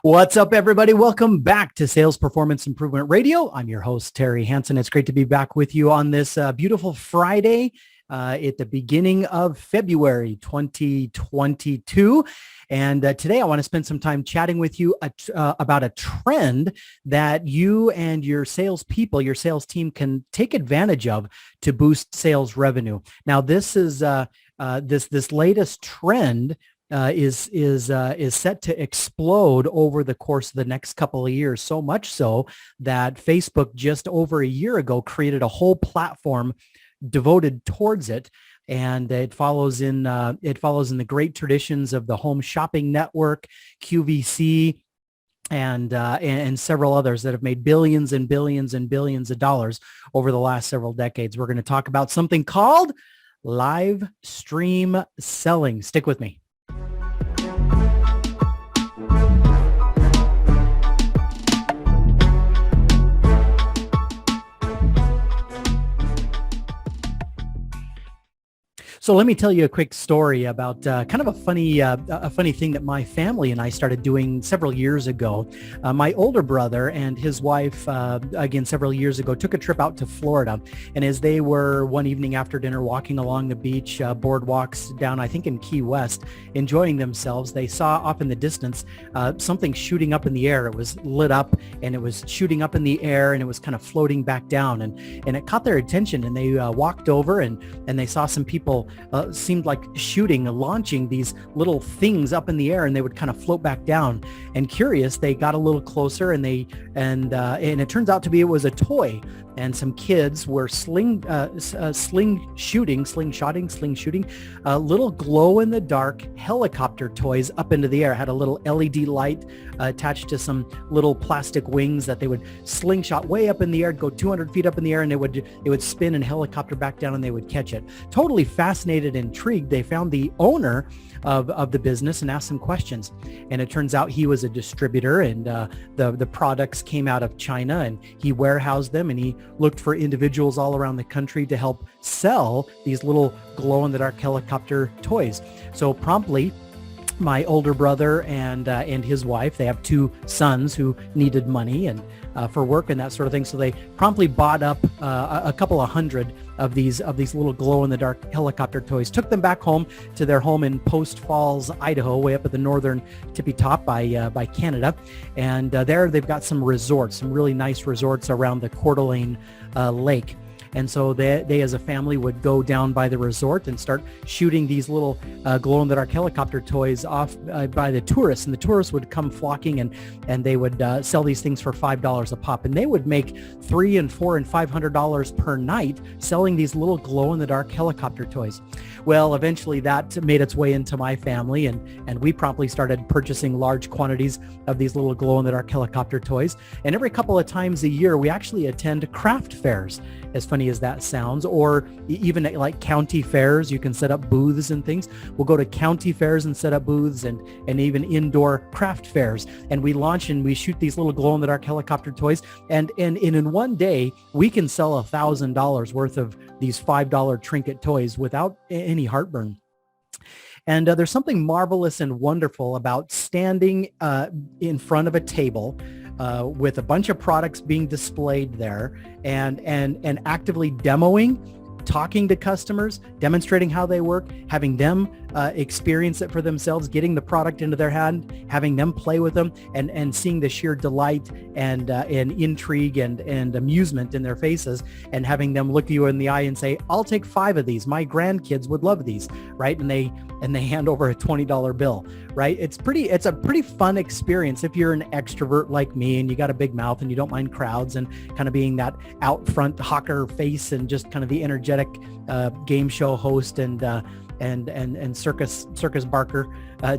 What's up, everybody? Welcome back to Sales Performance Improvement Radio. I'm your host, Terry Hansen. It's great to be back with you on this beautiful Friday at the beginning of February 2022. And today I want to spend some time chatting with you about a trend that you and your salespeople, your sales team can take advantage of to boost sales revenue. Now, this is this latest trend is set to explode over the course of the next couple of years, so much so that Facebook just over a year ago created a whole platform devoted towards it. And it follows in the great traditions of the Home Shopping Network, QVC, and several others that have made billions and billions and billions of dollars over the last several decades. We're going to talk about something called live stream selling. Stick with me. So let me tell you a quick story about kind of a funny thing that my family and I started doing several years ago. My older brother and his wife, again, several years ago, took a trip out to Florida. And as they were one evening after dinner walking along the beach, boardwalks down, I think in Key West, enjoying themselves, they saw off in the distance something shooting up in the air. It was lit up and it was shooting up in the air and it was kind of floating back down. And it caught their attention, and they walked over and they saw some people seemed like launching these little things up in the air, and they would kind of float back down. And curious, they got a little closer, and it turns out to be it was a toy. And some kids were slingshotting little glow-in-the-dark helicopter toys up into the air. It had a little LED light attached to some little plastic wings that they would slingshot way up in the air, go 200 feet up in the air, and it would spin and helicopter back down, and they would catch it. Totally fascinated, intrigued, they found the owner of the business and asked some questions. And it turns out he was a distributor, and the products came out of China, and he warehoused them, and he looked for individuals all around the country to help sell these little glow-in-the-dark helicopter toys. So promptly, my older brother and his wife, they have two sons who needed money and for work and that sort of thing. So they promptly bought up a couple of hundred of these little glow-in-the-dark helicopter toys, took them back home to their home in Post Falls, Idaho, way up at the northern tippy top by Canada. And there they've got some resorts, some really nice resorts around the Coeur d'Alene Lake. And so they as a family would go down by the resort and start shooting these little glow-in-the-dark helicopter toys off by the tourists. And the tourists would come flocking, and they would sell these things for $5 a pop. And they would make $300 and $400 and $500 per night selling these little glow-in-the-dark helicopter toys. Well, eventually that made its way into my family, and we promptly started purchasing large quantities of these little glow-in-the-dark helicopter toys. And every couple of times a year, we actually attend craft fairs, as funny as that sounds, or even at like county fairs. You can set up booths and things. We'll go to county fairs and set up booths, and even indoor craft fairs. And we launch and we shoot these little glow-in-the-dark helicopter toys. And in one day, we can sell $1,000 worth of these $5 trinket toys without any heartburn. And there's something marvelous and wonderful about standing in front of a table with a bunch of products being displayed there and actively demoing, talking to customers, demonstrating how they work, having them experience it for themselves, getting the product into their hand, having them play with them, and seeing the sheer delight and intrigue and amusement in their faces, and having them look you in the eye and say, "I'll take 5 of these. My grandkids would love these," right? And they hand over a $20 bill, right? It's a pretty fun experience if you're an extrovert like me and you got a big mouth and you don't mind crowds and kind of being that out front hawker face and just kind of the energetic game show host and circus barker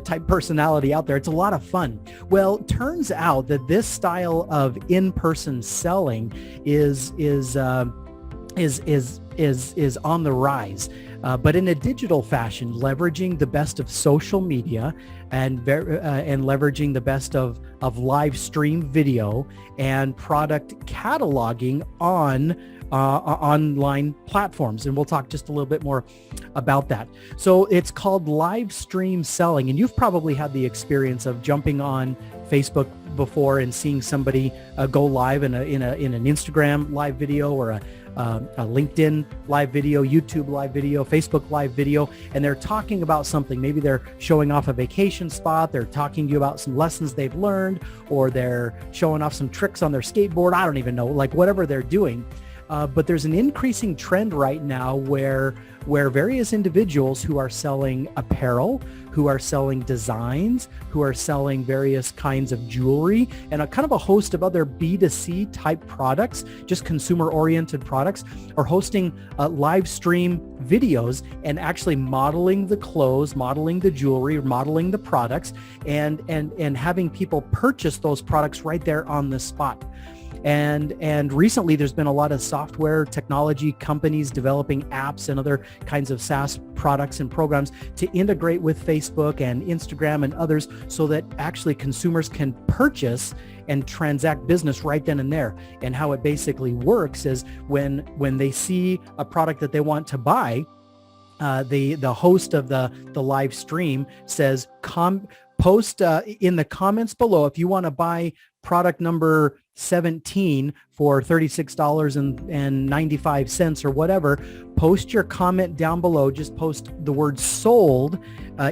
type personality out there. It's a lot of fun. Well, turns out that this style of in-person selling is on the rise. But in a digital fashion, leveraging the best of social media and leveraging the best of live stream video and product cataloging on online platforms. And we'll talk just a little bit more about that. So it's called live stream selling. And you've probably had the experience of jumping on Facebook before and seeing somebody go live in an Instagram live video or a LinkedIn live video, YouTube live video, Facebook live video, and they're talking about something. Maybe they're showing off a vacation spot. They're talking to you about some lessons they've learned, or they're showing off some tricks on their skateboard. I don't even know, like whatever they're doing. But there's an increasing trend right now where various individuals who are selling apparel, who are selling designs, who are selling various kinds of jewelry, and a kind of a host of other B2C type products, just consumer-oriented products, are hosting live stream videos and actually modeling the clothes, modeling the jewelry, modeling the products, and having people purchase those products right there on the spot. And recently there's been a lot of software technology companies developing apps and other kinds of SaaS products and programs to integrate with Facebook and Instagram and others so that actually consumers can purchase and transact business right then and there. And how it basically works is when they see a product that they want to buy, the host of the live stream says, post in the comments below if you want to buy product number 17 for $36.95 or whatever. Post your comment down below. Just post the word sold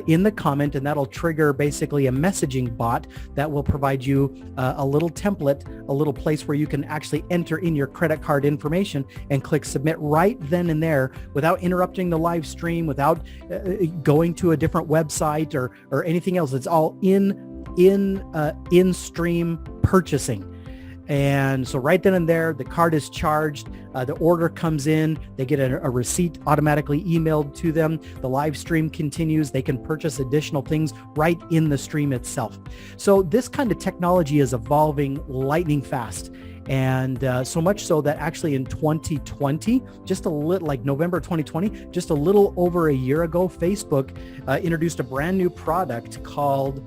in the comment, and that'll trigger basically a messaging bot that will provide you a little template, a little place where you can actually enter in your credit card information and click submit right then and there without interrupting the live stream, without going to a different website or anything else. It's all in-stream purchasing. And so right then and there, the card is charged, the order comes in, they get a receipt automatically emailed to them, the live stream continues, they can purchase additional things right in the stream itself. So this kind of technology is evolving lightning fast. And so much so that actually in 2020, just a little, like November 2020, just a little over a year ago, Facebook introduced a brand new product called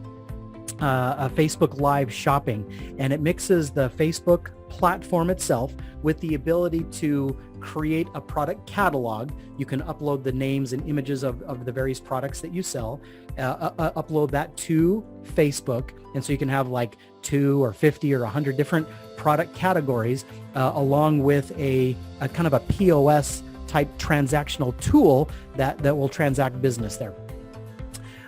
Facebook Live Shopping, and it mixes the Facebook platform itself with the ability to create a product catalog. You can upload the names and images of the various products that you sell, upload that to Facebook, and so you can have like 2 or 50 or 100 different product categories, along with a kind of a POS type transactional tool that will transact business there.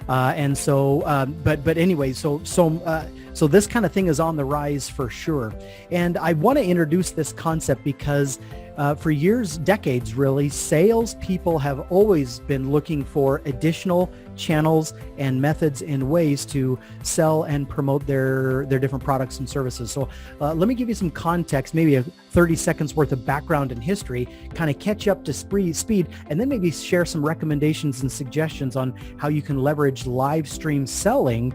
And so, but anyway, so this kind of thing is on the rise for sure. And I want to introduce this concept because for years, decades really, salespeople have always been looking for additional channels and methods and ways to sell and promote their different products and services. So let me give you some context, maybe a 30 seconds worth of background and history, kind of catch up to speed, and then maybe share some recommendations and suggestions on how you can leverage live stream selling,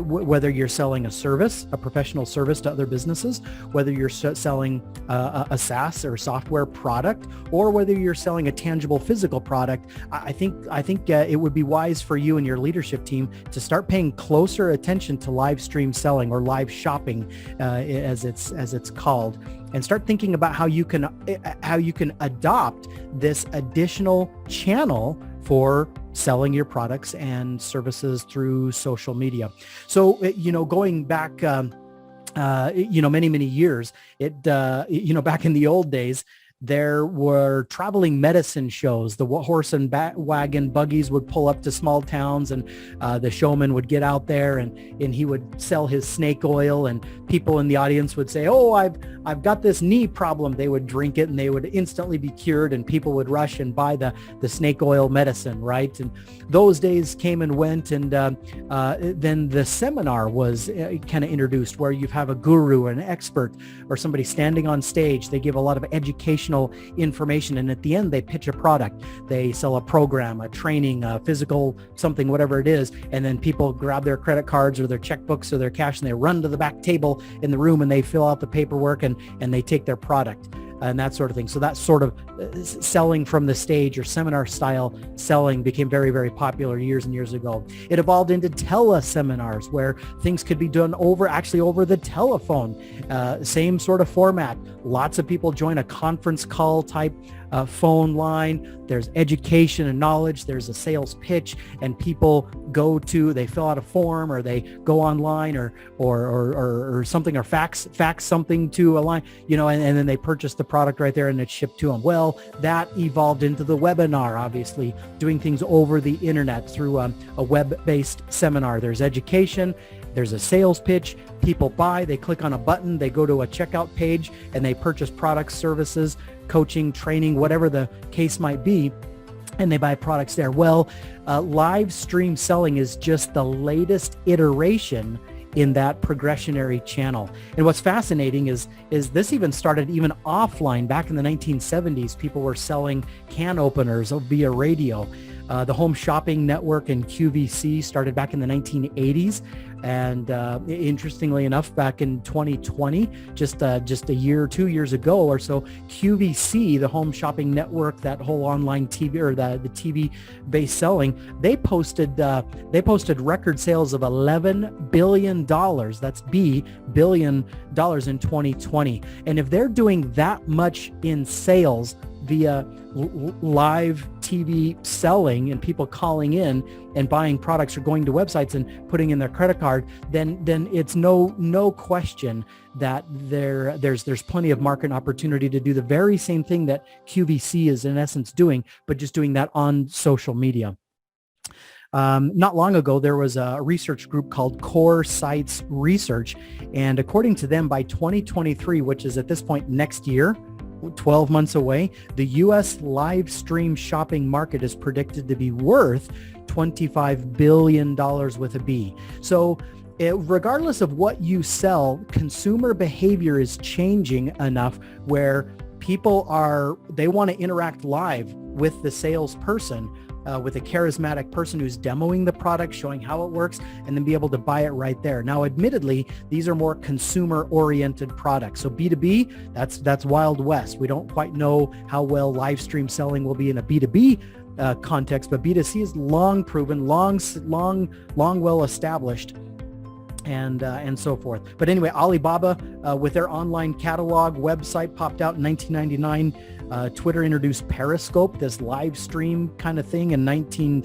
whether you're selling a service, a professional service to other businesses, whether you're selling a SaaS or software product, or whether you're selling a tangible physical product. I think it would be wise for you and your leadership team to start paying closer attention to live stream selling, or live shopping, as it's called, and start thinking about how you can adopt this additional channel for selling your products and services through social media. So, going back, many years, back in the old days, there were traveling medicine shows. The horse and wagon buggies would pull up to small towns, and the showman would get out there and he would sell his snake oil, and people in the audience would say, "Oh, I've got this knee problem." They would drink it and they would instantly be cured, and people would rush and buy the snake oil medicine, right? And those days came and went, and then the seminar was kind of introduced, where you have a guru, an expert, or somebody standing on stage. They give a lot of educational information, and at the end they pitch a product. They sell a program, a training, a physical something, whatever it is, and then people grab their credit cards or their checkbooks or their cash and they run to the back table in the room and they fill out the paperwork and they take their product and that sort of thing. So that sort of selling from the stage, or seminar style selling, became very, very popular years and years ago. It evolved into teleseminars, where things could be done over the telephone. Same sort of format. Lots of people join a conference call type phone line, there's education and knowledge, there's a sales pitch, and people they fill out a form, or they go online or something, or fax something to a line, and then they purchase the product right there and it's shipped to them. Well, that evolved into the webinar, obviously, doing things over the internet through a web-based seminar. There's education, there's a sales pitch, people buy, they click on a button, they go to a checkout page, and they purchase products, services, coaching, training, whatever the case might be, and they buy products there. Well, live stream selling is just the latest iteration in that progressionary channel. And what's fascinating is this even started even offline. Back in the 1970s, people were selling can openers via radio. The Home Shopping Network and QVC started back in the 1980s. And interestingly enough, back in 2020, just a year, 2 years ago or so, QVC, the Home Shopping Network, that whole online TV, or the TV-based selling, they posted record sales of $11 billion. That's billion dollars in 2020. And if they're doing that much in sales via live TV selling and people calling in and buying products or going to websites and putting in their credit card, then it's no question that there's plenty of market opportunity to do the very same thing that QVC is in essence doing, but just doing that on social media. Not long ago, there was a research group called Core Sites Research, and according to them, by 2023, which is at this point next year, 12 months away, the U.S. live stream shopping market is predicted to be worth $25 billion with a B. So regardless of what you sell, consumer behavior is changing enough where people they want to interact live with the salesperson, with a charismatic person who's demoing the product, showing how it works, and then be able to buy it right there. Now, admittedly, these are more consumer-oriented products. So B2B, that's Wild West. We don't quite know how well live stream selling will be in a B2B context, but B2C is long proven, long well established, and so forth. But anyway, Alibaba, with their online catalog website, popped out in 1999. Twitter introduced Periscope, this live stream kind of thing, in 2015.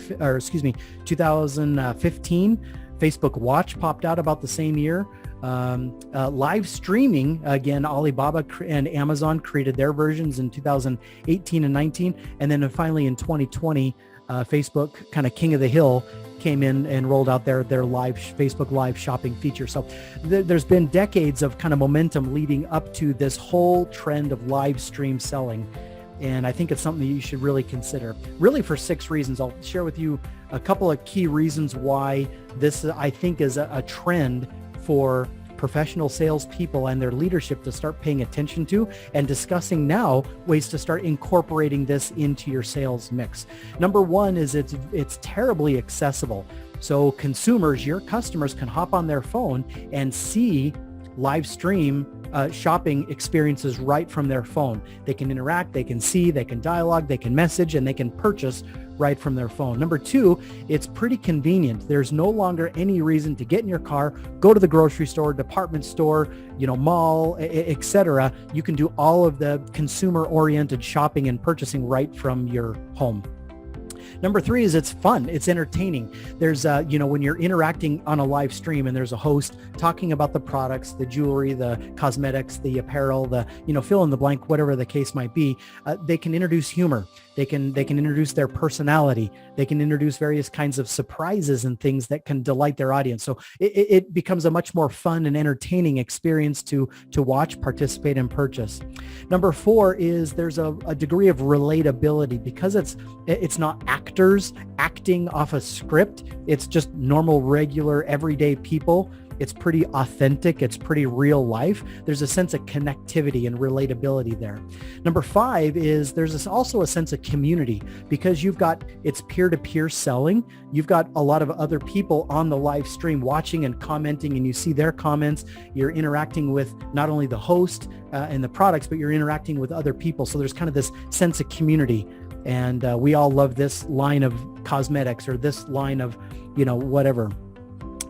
Facebook Watch popped out about the same year. Live streaming, again, Alibaba and Amazon created their versions in 2018 and 19. And then finally in 2020, Facebook, kind of king of the hill, came in and rolled out their Facebook live shopping feature. So there's been decades of kind of momentum leading up to this whole trend of live stream selling. And I think it's something that you should really consider, really for 6 reasons. I'll share with you a couple of key reasons why this, I think, is a trend for professional salespeople and their leadership to start paying attention to, and discussing now ways to start incorporating this into your sales mix. Number one is it's terribly accessible. So consumers, your customers, can hop on their phone and see live stream shopping experiences right from their phone. They can interact, they can see, they can dialogue, they can message, and they can purchase right from their phone. Number two, it's pretty convenient. There's no longer any reason to get in your car, go to the grocery store, department store, mall, etc. You can do all of the consumer-oriented shopping and purchasing right from your home. Number three is it's fun. It's entertaining. There's, when you're interacting on a live stream and there's a host talking about the products, the jewelry, the cosmetics, the apparel, the, fill in the blank, whatever the case might be, they can introduce humor. They can introduce their personality. They can introduce various kinds of surprises and things that can delight their audience. So it becomes a much more fun and entertaining experience to watch, participate, and purchase. Number four is there's a degree of relatability because it's not actors acting off a script. It's just normal, regular, everyday people. It's pretty authentic. It's pretty real life. There's a sense of connectivity and relatability there. Number five is there's also a sense of community because it's peer-to-peer selling. You've got a lot of other people on the live stream watching and commenting, and you see their comments. You're interacting with not only the host and the products, but you're interacting with other people. So there's kind of this sense of community. And we all love this line of cosmetics or this line of, whatever.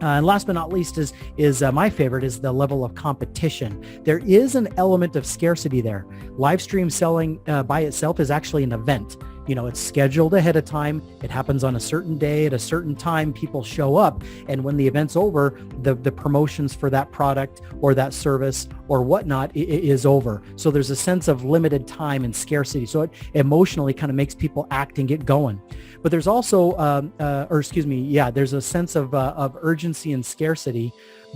And last but not least is my favorite is the level of competition. There is an element of scarcity there. Live stream selling by itself is actually an event. It's scheduled ahead of time. It happens on a certain day at a certain time. People show up. And when the event's over, the promotions for that product or that service or whatnot is over. So there's a sense of limited time and scarcity. So it emotionally kind of makes people act and get going. But there's also, there's a sense of urgency and scarcity.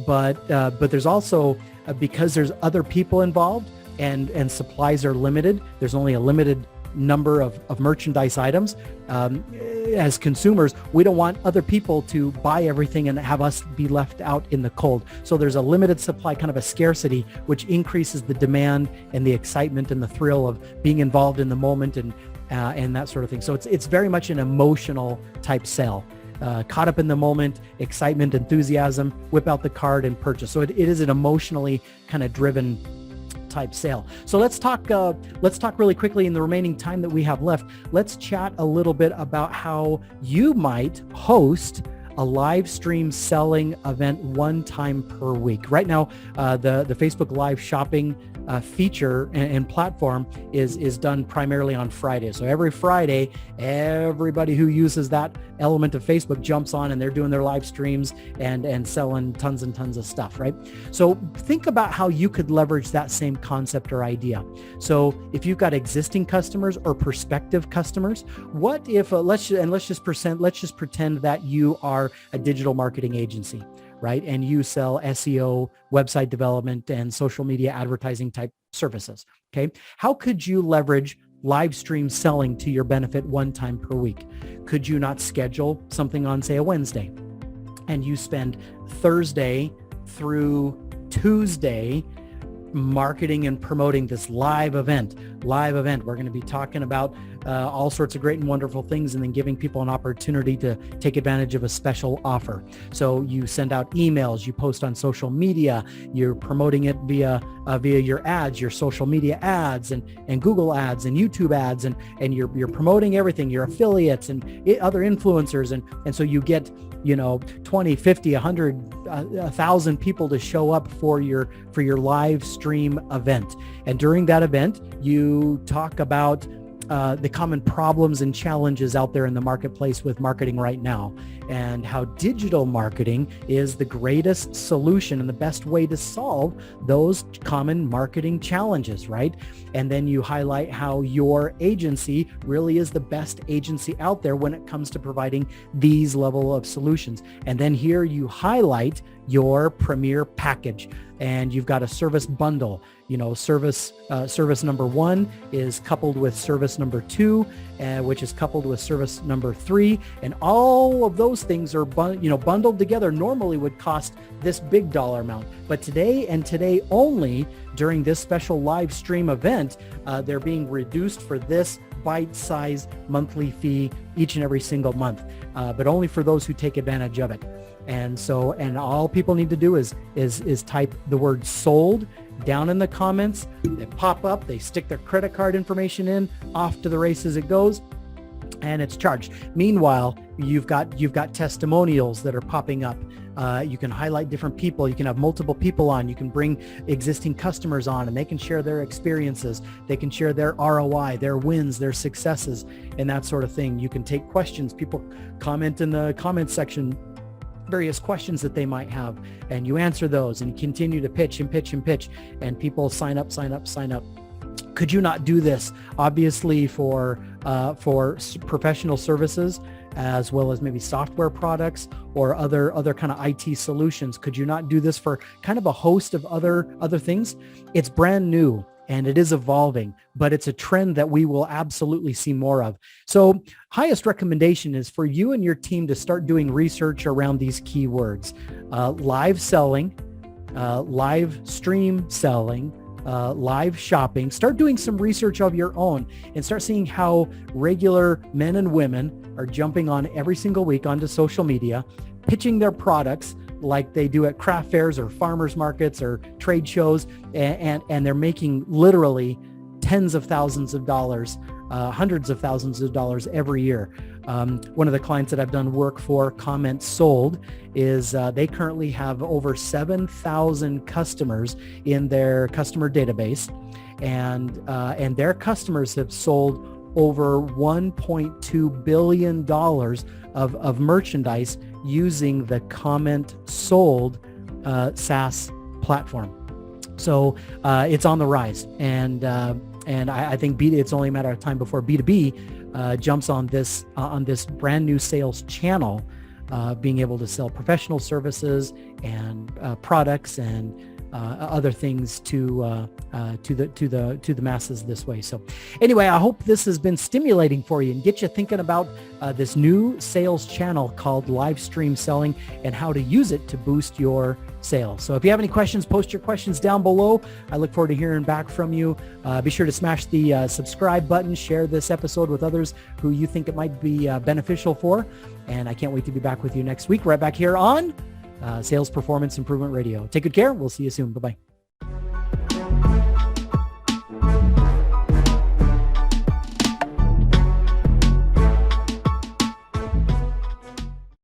But there's also, because there's other people involved and supplies are limited, there's only a limited number of merchandise items. As consumers, we don't want other people to buy everything and have us be left out in the cold. So there's a limited supply, kind of a scarcity, which increases the demand and the excitement and the thrill of being involved in the moment and that sort of thing. So it's very much an emotional type sale. Caught up in the moment, excitement, enthusiasm, whip out the card and purchase. So it is an emotionally kind of driven type sale. So let's talk really quickly in the remaining time that we have left. Let's chat a little bit about how you might host a live stream selling event one time per week. Right now, the Facebook Live shopping feature and platform is done primarily on Friday. So every Friday, everybody who uses that element of Facebook jumps on and they're doing their live streams and selling tons and tons of stuff, right? So think about how you could leverage that same concept or idea. So if you've got existing customers or prospective customers, what if let's just pretend that you are a digital marketing agency, right? And you sell SEO, website development, and social media advertising type services. Okay. How could you leverage live stream selling to your benefit one time per week? Could you not schedule something on, say, a Wednesday, and you spend Thursday through Tuesday marketing and promoting this live event? We're going to be talking about all sorts of great and wonderful things, and then giving people an opportunity to take advantage of a special offer. So you send out emails, you post on social media, you're promoting it via your ads, your social media ads and Google ads and YouTube ads, and you're promoting everything, your affiliates and other influencers. And so you get 20, 50, 100, 1,000 people to show up for your live stream event. And during that event, you talk about the common problems and challenges out there in the marketplace with marketing right now, and how digital marketing is the greatest solution and the best way to solve those common marketing challenges, right? And then you highlight how your agency really is the best agency out there when it comes to providing these level of solutions. And then here you highlight your premier package, and you've got a service bundle. Service number 1 is coupled with service number 2, which is coupled with service number 3, and all of those things are bundled together. Normally would cost this big dollar amount, but today and today only, during this special live stream event, they're being reduced for this bite-sized monthly fee each and every single month, but only for those who take advantage of it. And all people need to do is type the word sold down in the comments. They pop up, they stick their credit card information in, off to the races it goes, and it's charged. Meanwhile, you've got testimonials that are popping up. You can highlight different people. You can have multiple people on. You can bring existing customers on, and they can share their experiences. They can share their ROI, their wins, their successes, and that sort of thing. You can take questions. People comment in the comment section various questions that they might have, and you answer those and continue to pitch, and people sign up. Could you not do this, obviously, for professional services as well as maybe software products or other kind of IT solutions? Could you not do this for kind of a host of other things? It's brand new and it is evolving, but it's a trend that we will absolutely see more of. So highest recommendation is for you and your team to start doing research around these keywords: live selling, live stream selling, live shopping. Start doing some research of your own and start seeing how regular men and women are jumping on every single week onto social media, pitching their products like they do at craft fairs or farmers markets or trade shows, and they're making literally tens of thousands of dollars, hundreds of thousands of dollars every year. One of the clients that I've done work for, Comments Sold, is they currently have over 7,000 customers in their customer database, and their customers have sold over $1.2 billion of merchandise using the Comment Sold SaaS platform. So it's on the rise, and I think it's only a matter of time before B2B jumps on this brand new sales channel, being able to sell professional services and products and other things to the masses this way. So anyway, I hope this has been stimulating for you and get you thinking about this new sales channel called live stream selling and how to use it to boost your sales. So if you have any questions, post your questions down below. I look forward to hearing back from you. Be sure to smash the subscribe button, share this episode with others who you think it might be beneficial for. And I can't wait to be back with you next week, right back here on Sales Performance Improvement Radio. Take good care. We'll see you soon. Bye-bye.